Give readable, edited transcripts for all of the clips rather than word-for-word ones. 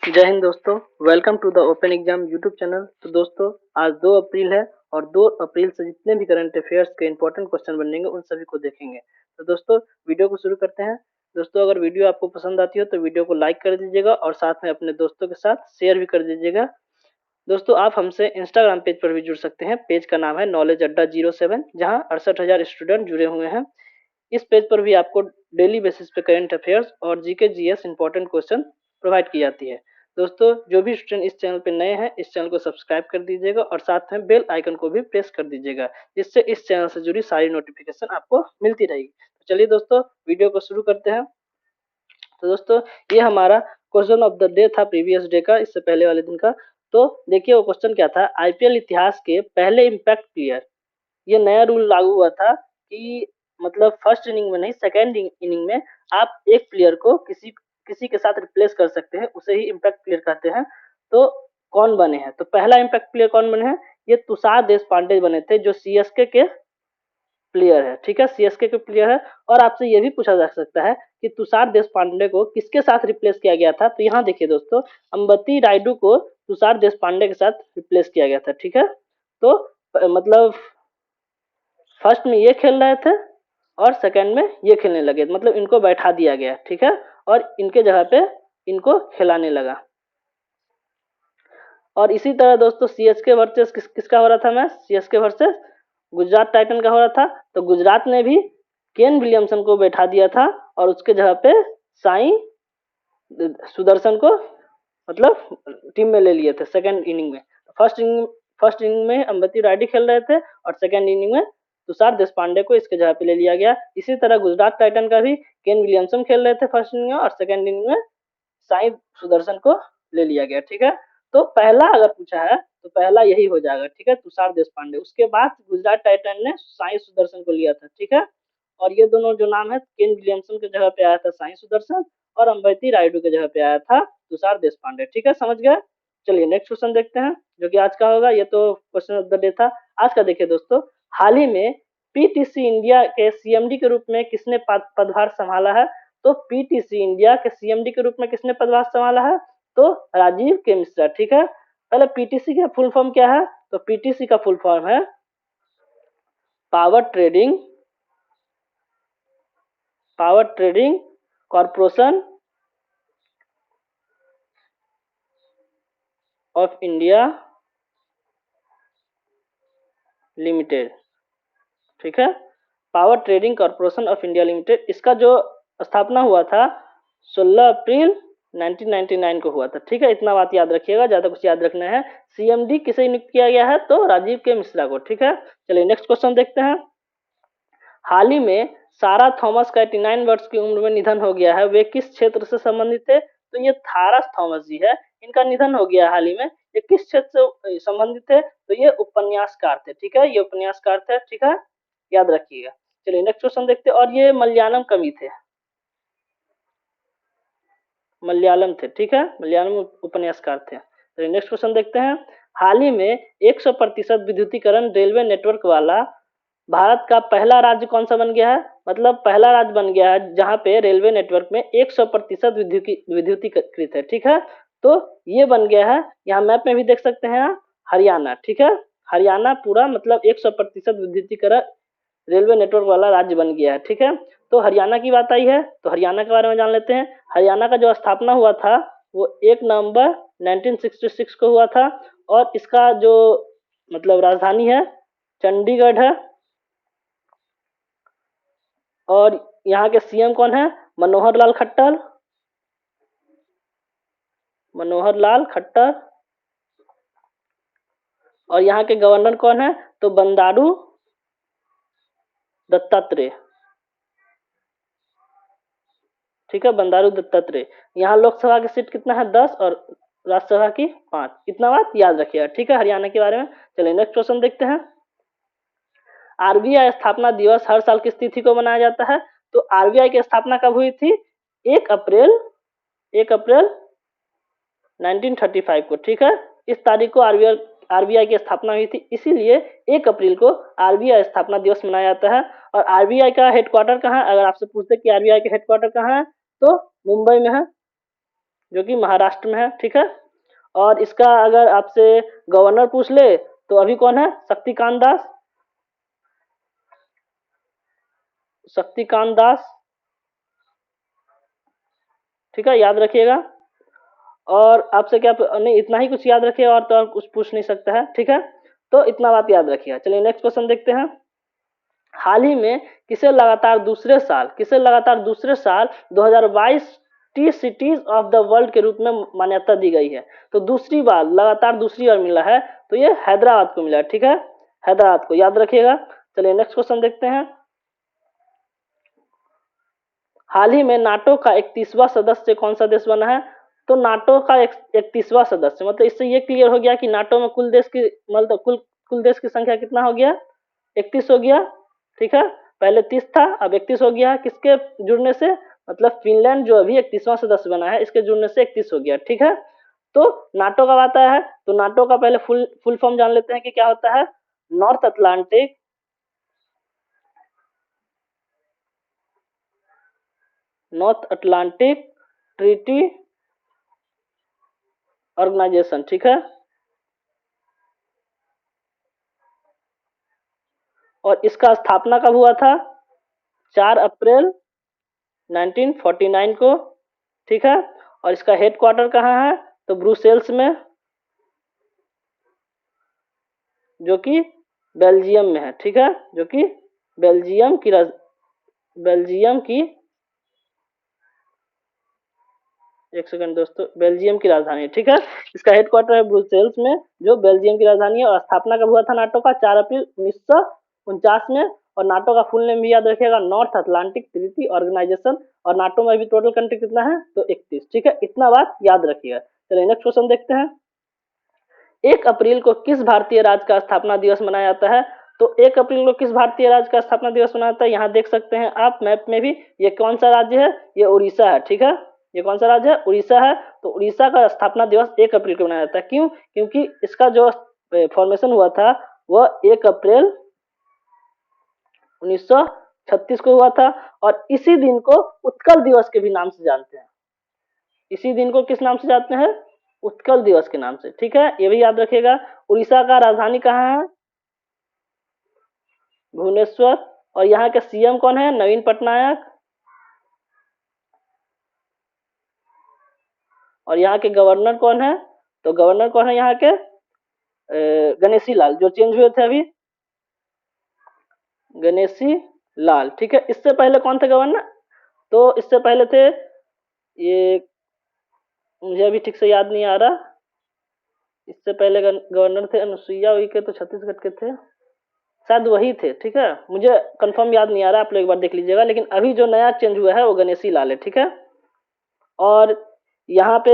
जय हिंद दोस्तों। Welcome to the open exam YouTube channel. तो दोस्तों आज 2 अप्रैल है और 2 अप्रैल से जितने भी करंट अफेयर्स के इंपॉर्टेंट क्वेश्चन बनेंगे उन सभी को देखेंगे। तो दोस्तों वीडियो को शुरू करते हैं। दोस्तों अगर वीडियो आपको पसंद आती हो तो वीडियो को लाइक कर दीजिएगा और साथ में अपने दोस्तों के साथ शेयर भी कर दीजिएगा। दोस्तों आप हमसे इंस्टाग्राम पेज पर भी जुड़ सकते हैं। पेज का नाम है नॉलेज अड्डा 07, जहाँ 68,000 स्टूडेंट जुड़े हुए हैं। इस पेज पर भी आपको डेली बेसिस पे करंट अफेयर्स और GK GS important question provide की जाती है। दोस्तों जो भी स्टूडेंट इस चैनल पे नए हैं इस चैनल को सब्सक्राइब कर दीजिएगा और साथ में बेल आइकन को भी प्रेस कर दीजिएगा, जिससे इस चैनल से जुड़ी सारी नोटिफिकेशन आपको मिलती रहेगी। तो चलिए दोस्तों वीडियो को शुरू करते हैं। तो दोस्तों ये हमारा क्वेश्चन ऑफ द डे था प्रीवियस डे का, इससे पहले वाले दिन का। तो देखिए वो क्वेश्चन क्या था, आईपीएल इतिहास के पहले इम्पैक्ट प्लेयर। ये नया रूल लागू हुआ था कि मतलब फर्स्ट इनिंग में नहीं, सेकेंड इनिंग में आप एक प्लेयर को किसी किसी के साथ रिप्लेस कर सकते हैं, उसे ही इम्पैक्ट प्लेयर कहते हैं। तो कौन बने हैं, तो पहला इम्पैक्ट प्लेयर कौन बने हैं, ये तुषार देशपांडे बने थे, जो सीएसके के प्लेयर है। ठीक है, सीएसके के प्लेयर है। और आपसे ये भी पूछा जा सकता है कि तुषार देशपांडे को किसके साथ रिप्लेस किया गया था। तो यहाँ देखिए दोस्तों, अंबती रायडू को तुषार देशपांडे के साथ रिप्लेस किया गया था। ठीक है, तो मतलब फर्स्ट में ये खेल रहे थे और सेकंड में ये खेलने लगे, मतलब इनको बैठा दिया गया। ठीक है, और इनके जगह पे इनको खिलाने लगा। और इसी तरह दोस्तों सीएसके वर्सेस किसका हो रहा था match, CSK versus Gujarat Titan का हो रहा था। तो गुजरात ने भी केन विलियमसन को बैठा दिया था और उसके जगह पे साई सुदर्शन को मतलब टीम में ले लिए थे सेकंड इनिंग में। फर्स्ट इनिंग में अंबती रायडू खेल रहे थे और सेकंड इनिंग में तुषार देशपांडे को इसके जगह पे ले लिया गया। इसी तरह गुजरात टाइटन का भी केन विलियमसन खेल रहे थे फर्स्ट इनिंग में और सेकंड इनिंग में साई सुदर्शन को ले लिया गया। ठीक है, तो पहला अगर पूछा है तो पहला यही हो जाएगा। ठीक है, तुषार देशपांडे। उसके बाद गुजरात टाइटन ने साई सुदर्शन को लिया था। ठीक है, और ये दोनों जो नाम है, केन विलियमसन के जगह पे आया था साई सुदर्शन और अंबती रायडू के जगह पे आया था तुषार देशपांडे। ठीक है, समझ गए। चलिए नेक्स्ट क्वेश्चन देखते हैं जो कि आज का होगा। ये तो क्वेश्चन ऑफ द डे था। आज का देखिए दोस्तों, हाल ही में पीटीसी इंडिया के सीएमडी के रूप में किसने पदभार संभाला है। तो पीटीसी इंडिया के सीएमडी के रूप में किसने पदभार संभाला है, तो राजीव के मिश्रा। ठीक है, पहले पीटीसी का फुल फॉर्म क्या है, तो पीटीसी का फुल फॉर्म है power trading corporation of India limited. ठीक है, power trading corporation of India limited, इसका जो स्थापना हुआ था 16 अप्रैल 1999 को हुआ था। ठीक है, इतना बात याद रखिएगा, ज्यादा कुछ याद रखना है। सीएमडी किसे नियुक्त किया गया है, तो राजीव के मिश्रा को। ठीक है, चलिए नेक्स्ट क्वेश्चन देखते हैं। हाल ही में सारा थॉमस का 89 वर्ष की उम्र में निधन हो गया है। वे किस क्षेत्र से संबंधित थे, तो ये थारस थॉमस जी है, इनका निधन हो गया हाल ही में। ये किस क्षेत्र से संबंधित थे, तो ये उपन्यासकार थे। ठीक है, ये उपन्यासकार थे। ठीक है, याद रखिएगा। चलिए नेक्स्ट क्वेश्चन देखते हैं। और ये मलयालम कवि थे, मलयालम थे। ठीक है, मलयालम उपन्यासकार थे। चलिए नेक्स्ट क्वेश्चन देखते हैं। हाल ही में 100% विद्युतीकरण रेलवे नेटवर्क वाला भारत का पहला राज्य कौन सा बन गया है, मतलब पहला राज्य बन गया है जहां पे रेलवे नेटवर्क में 100% विद्युतीकृत है। ठीक है, तो ये बन गया है, यहाँ मैप में भी देख सकते हैं, हरियाणा। ठीक है, हरियाणा पूरा मतलब 100% विद्युतीकरण रेलवे नेटवर्क वाला राज्य बन गया है। ठीक है, तो हरियाणा की बात आई है तो हरियाणा के बारे में जान लेते हैं। हरियाणा का जो स्थापना हुआ था वो 1 नवंबर 1966 को हुआ था और इसका जो मतलब राजधानी है चंडीगढ़ है। और यहाँ के सीएम कौन है, मनोहर लाल खट्टर। और यहाँ के गवर्नर कौन है, तो बंडारू दत्तात्रेय। ठीक है, बंडारू दत्तात्रेय। यहाँ लोकसभा की सीट कितना है, 10 और राज्यसभा की 5। इतना बात याद रखिएगा। ठीक है, हरियाणा के बारे में। चलिए नेक्स्ट क्वेश्चन देखते हैं। आरबीआई स्थापना दिवस हर साल किस तिथि को मनाया जाता है, तो आरबीआई की स्थापना कब हुई थी, 1 अप्रैल 1935 को। ठीक है, इस तारीख को आरबीआई की स्थापना हुई थी, इसीलिए 1 अप्रैल को आरबीआई स्थापना दिवस मनाया जाता है। और आरबीआई का हेडक्वार्टर कहाँ है, अगर आपसे पूछते कि आरबीआई का हेडक्वार्टर कहाँ है, तो मुंबई में है। जो कि महाराष्ट्र में है, ठीक है। और इसका अगर आपसे गवर्नर पूछ ले तो अभी कौन है, शक्तिकांत दास, शक्तिकांत दास, ठीक है, याद रखिएगा। और आपसे क्या नहीं, इतना ही कुछ याद रखिए, और तो और कुछ पूछ नहीं सकता है, ठीक है। तो इतना बात याद रखिएगा। चलिए नेक्स्ट क्वेश्चन देखते हैं। हाल ही में किसे लगातार दूसरे साल 2022 T cities of the world के रूप में मान्यता दी गई है। तो दूसरी बार, लगातार दूसरी बार मिला है, तो ये हैदराबाद को मिला है, ठीक है, हैदराबाद को याद रखिएगा। चलिए नेक्स्ट क्वेश्चन देखते हैं। हाल ही में नाटो का 31वां सदस्य कौन सा देश बना है? तो नाटो का 31वां सदस्य, मतलब इससे ये क्लियर हो गया कि नाटो में कुल देश की, मतलब कुल देश की संख्या कितना हो गया, 31 हो गया, ठीक है। पहले 30 था, अब 31 हो गया। किसके जुड़ने से, मतलब फिनलैंड जो अभी 31वां सदस्य बना है, इसके जुड़ने से 31 हो गया, ठीक है। तो नाटो कब आता है, तो नाटो का पहले फुल फॉर्म जान लेते हैं कि क्या होता है। नॉर्थ अटलांटिक ट्रीटी ऑर्गेनाइजेशन, ठीक है। और इसका स्थापना कब हुआ था, 4 अप्रैल 1949 को, ठीक है। और इसका हेडक्वार्टर कहाँ है, तो ब्रुसेल्स में, जो कि बेल्जियम में है, ठीक है, जो कि बेल्जियम की, एक सेकंड दोस्तों, बेल्जियम की राजधानी है, ठीक है। इसका हेडक्वार्टर है ब्रुसेल्स में, जो बेल्जियम की राजधानी है। और स्थापना कब हुआ था नाटो का, 4 अप्रैल 1949 में। और नाटो का फुल नेम भी याद रखिएगा, नॉर्थ अटलांटिक ट्रीटी ऑर्गेनाइजेशन। और नाटो में अभी टोटल कंट्री कितना है, तो 31, ठीक है, इतना बात याद रखिएगा। चलिए नेक्स्ट क्वेश्चन देखते हैं। 1 अप्रैल को किस भारतीय राज्य का स्थापना दिवस मनाया जाता है? तो 1 अप्रैल को किस भारतीय राज्य का स्थापना दिवस मनाया जाता है, यहाँ देख सकते हैं आप मैप में भी। ये कौन सा राज्य है, ये उड़ीसा है, ठीक है। ये कौन सा राज्य है, उड़ीसा है। तो उड़ीसा का स्थापना दिवस 1 अप्रैल को मनाया जाता है। क्यों? क्योंकि इसका जो फॉर्मेशन हुआ था वह 1 अप्रैल 1936 को हुआ था। और इसी दिन को उत्कल दिवस के भी नाम से जानते हैं। इसी दिन को किस नाम से जानते हैं, उत्कल दिवस के नाम से, ठीक है, ये भी याद रखिएगा। उड़ीसा का राजधानी कहाँ है, भुवनेश्वर। और यहाँ के सीएम कौन है, नवीन पटनायक। और यहाँ के गवर्नर कौन है, तो गवर्नर कौन है यहाँ के, गणेशी लाल, जो चेंज हुए थे अभी, गणेशी लाल, ठीक है। इससे पहले कौन थे गवर्नर, तो इससे पहले थे, ये मुझे अभी ठीक से याद नहीं आ रहा। इससे पहले गवर्नर थे अनुसुईया उइके, तो छत्तीसगढ़ के थे, शायद वही थे, ठीक है, मुझे कंफर्म याद नहीं आ रहा, आप लोग एक बार देख लीजिएगा। लेकिन अभी जो नया चेंज हुआ है वो गणेशी लाल है, ठीक है। और यहाँ पे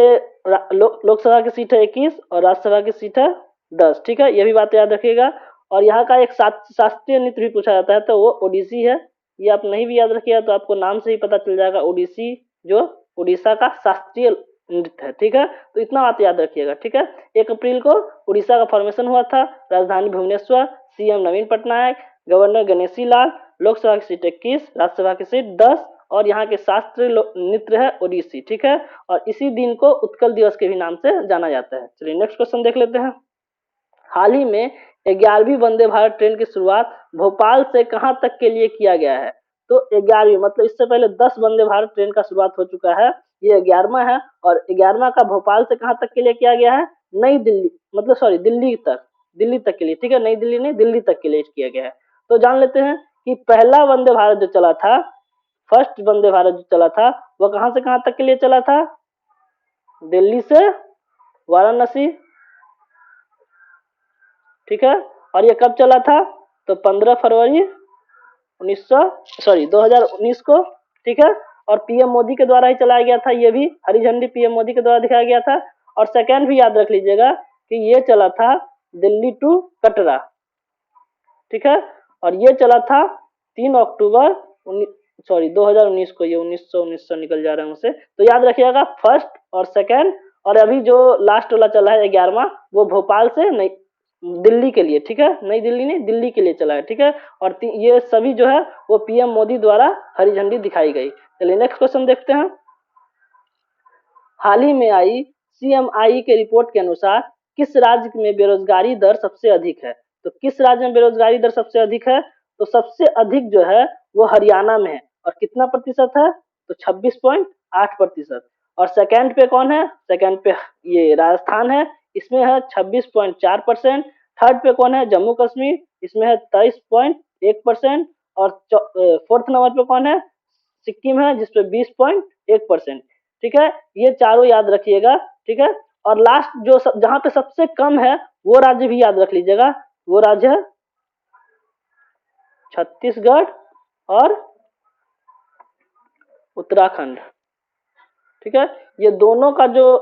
लोकसभा की सीट है 21 और राज्यसभा की सीट है 10, ठीक है, ये भी बात याद रखिएगा। और यहाँ का एक शास्त्रीय नृत्य भी पूछा जाता है, तो वो ओडिसी है। ये आप नहीं भी याद रखिएगा तो आपको नाम से ही पता चल जाएगा, ओडिसी जो उड़ीसा का शास्त्रीय नृत्य है, ठीक है। तो इतना बात याद रखिएगा, ठीक है। 1 अप्रैल को उड़ीसा का फॉर्मेशन हुआ था, राजधानी भुवनेश्वर, सीएम नवीन पटनायक, गवर्नर गणेशी लाल, लोकसभा की सीट 21, राज्यसभा की सीट 10। और यहाँ के शास्त्रीय नृत्य है ओडिसी, ठीक है। और इसी दिन को उत्कल दिवस के भी नाम से जाना जाता है। चलिए नेक्स्ट क्वेश्चन देख लेते हैं। हाल ही में 11वीं वंदे भारत ट्रेन की शुरुआत भोपाल से कहां तक के लिए किया गया है? तो 11वीं, मतलब इससे पहले 10 वंदे भारत ट्रेन का शुरुआत हो चुका है, ये 11वां है। और 11वां का भोपाल से कहां तक के लिए किया गया है, नई दिल्ली, मतलब सॉरी दिल्ली तक के लिए, ठीक है, नई दिल्ली नहीं, दिल्ली तक के लिए किया गया है। तो जान लेते हैं कि पहला वंदे भारत जो चला था, फर्स्ट वंदे भारत जो चला था, वह कहां से कहां तक के लिए चला था, दिल्ली से वाराणसी, ठीक है। और ये कब चला था, तो 15 फरवरी 2019 को, ठीक है। और पीएम मोदी के द्वारा ही चलाया गया था, ये भी हरी झंडी पीएम मोदी के द्वारा दिखाया गया था। और सेकंड भी याद रख लीजिएगा कि ये चला था दिल्ली टू कटरा, ठीक है। और ये चला था 3 अक्टूबर 2019 को, ये 1919 निकल जा रहा है मुझसे, तो याद रखिएगा फर्स्ट और सेकंड। और अभी जो लास्ट वाला चला है 11वां, वो भोपाल से नई दिल्ली के लिए, ठीक है, नई दिल्ली नहीं, दिल्ली के लिए चला है, ठीक है। और ये सभी जो है वो पीएम मोदी द्वारा हरी झंडी दिखाई गई। चलिए नेक्स्ट क्वेश्चन देखते हैं। हाल ही में आई CMI के रिपोर्ट के अनुसार किस राज्य में बेरोजगारी दर सबसे अधिक है? तो किस राज्य में बेरोजगारी दर सबसे अधिक है? तो सबसे अधिक जो है वो हरियाणा में है और कितना प्रतिशत है? तो 26.8%। और सेकंड पे कौन है? सेकंड पे ये राजस्थान है, इसमें है 26.4%। थर्ड पे कौन है? जम्मू कश्मीर, इसमें है 23.1%। और फोर्थ नंबर पे कौन है? सिक्किम है, जिसपे 20.1%। ठीक है, ये चारों याद रखिएगा। ठीक है, और लास्ट जो जहां पे सबसे कम है वो राज्य भी याद रख लीजिएगा, वो राज्य है छत्तीसगढ़ और उत्तराखंड। ठीक है, ये दोनों का जो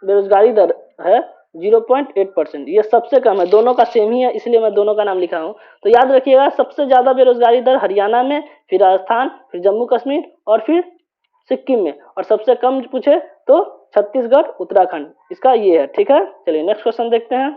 बेरोजगारी दर है 0.8%, ये सबसे कम है, दोनों का सेम ही है, इसलिए मैं दोनों का नाम लिखा हूं। तो याद रखिएगा, सबसे ज्यादा बेरोजगारी दर हरियाणा में, फिर राजस्थान, फिर जम्मू कश्मीर और फिर सिक्किम में, और सबसे कम पूछे तो छत्तीसगढ़ उत्तराखंड, इसका ये है। ठीक है, चलिए नेक्स्ट क्वेश्चन देखते हैं।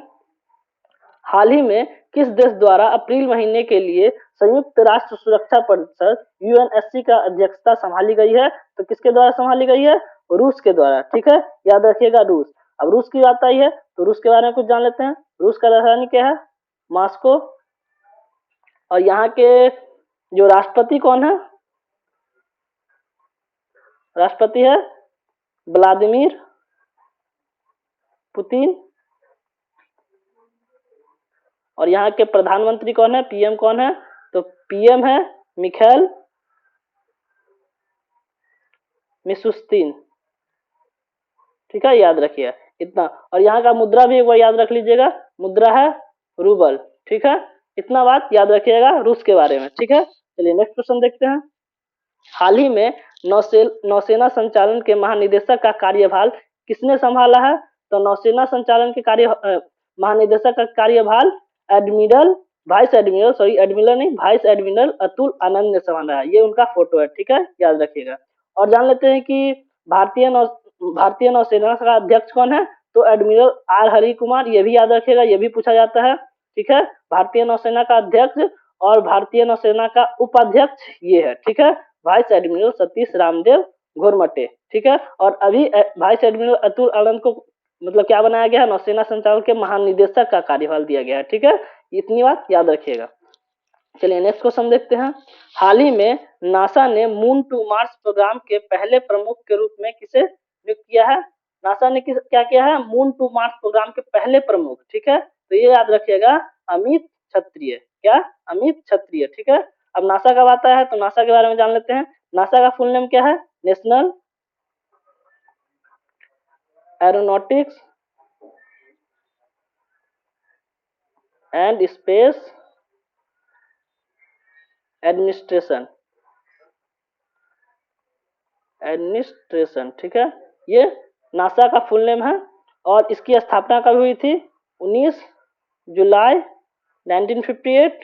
हाल ही में किस देश द्वारा अप्रैल महीने के लिए संयुक्त राष्ट्र सुरक्षा परिषद UNSC का अध्यक्षता संभाली गई है? तो किसके द्वारा संभाली गई है? रूस के द्वारा। ठीक है, याद रखिएगा रूस। अब रूस की बात आई है तो रूस के बारे में कुछ जान लेते हैं। रूस का राजधानी क्या है? मॉस्को। और यहाँ के जो राष्ट्रपति कौन है? राष्ट्रपति है व्लादिमीर पुतिन। और यहाँ के प्रधानमंत्री कौन है? PM कौन है? तो PM है मिखाइल मिशुस्तिन। ठीक है, याद रखिए इतना। और यहाँ का मुद्रा भी एक बार याद रख लीजिएगा, मुद्रा है रूबल। ठीक है, इतना बात याद रखिएगा रूस के बारे में। ठीक है, चलिए नेक्स्ट क्वेश्चन देखते हैं। हाल ही में नौसेना संचालन के महानिदेशक का कार्यभार किसने संभाला है? तो नौसेना संचालन के महानिदेशक का कार्यभार एडमिरल नहीं, वाइस एडमिरल अतुल आनंद ने संभाला है। ये उनका फोटो है। ठीक है, याद रखिएगा। और जान लेते हैं कि भारतीय नौसेना का अध्यक्ष कौन है? तो एडमिरल R हरि कुमार, ये भी याद रखिएगा, ये भी पूछा जाता है। ठीक है, भारतीय नौसेना का अध्यक्ष और भारतीय नौसेना का उपाध्यक्ष ये है। ठीक है, वाइस एडमिरल सतीश रामदेव घोरमटे। ठीक है, और अभी वाइस एडमिरल अतुल आनंद को मतलब क्या बनाया गया है? नौसेना संचालन के महानिदेशक का कार्यभार दिया गया है। ठीक है, इतनी बात याद रखिएगा। चलिए नेक्स्ट क्वेश्चन देखते हैं। हाल ही में नासा ने मून टू मार्स प्रोग्राम के पहले प्रमुख के रूप में किसे नियुक्त किया है? नासा ने क्या किया है? मून टू मार्स प्रोग्राम के पहले प्रमुख। ठीक है, तो ये याद रखिएगा, अमित क्षत्रिय। क्या? अमित क्षत्रिय। ठीक है, अब नासा कब आता है तो नासा के बारे में जान लेते हैं। नासा का फुल नेम क्या है? National aeronautics and space administration. ठीक है, ये नासा का फुल नेम है और इसकी स्थापना कब हुई थी? 19 जुलाई 1958।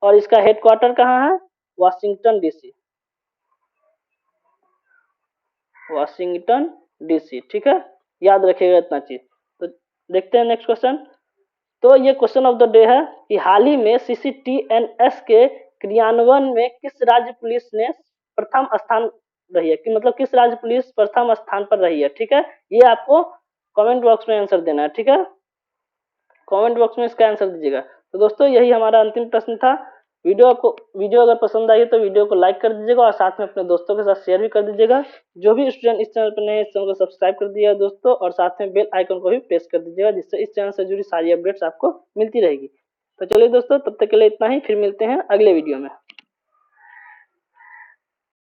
और इसका हेडक्वार्टर कहाँ है? Washington DC. Washington DC. ठीक है, याद रखिएगा इतना चीज। तो देखते हैं नेक्स्ट क्वेश्चन। तो ये क्वेश्चन ऑफ द डे है कि हाल ही में CCTNS के क्रियान्वयन में किस राज्य पुलिस ने प्रथम स्थान रही है? कि मतलब किस राज्य पुलिस प्रथम स्थान पर रही है? ठीक है, ये आपको कमेंट बॉक्स में आंसर देना है। ठीक है, कमेंट बॉक्स में इसका आंसर दीजिएगा। तो दोस्तों यही हमारा अंतिम प्रश्न था। वीडियो अगर पसंद आई तो वीडियो को लाइक कर दीजिएगा और साथ में अपने दोस्तों के साथ शेयर भी कर दीजिएगा। जो भी स्टूडेंट इस चैनल पर नए हैं इस चैनल को सब्सक्राइब कर दीजिएगा दोस्तों, और साथ में बेल आइकन को भी प्रेस कर दीजिएगा, जिससे इस चैनल से जुड़ी सारी अपडेट्स आपको मिलती रहेगी। तो चलिए दोस्तों, तब तक के लिए इतना ही, फिर मिलते हैं अगले वीडियो में।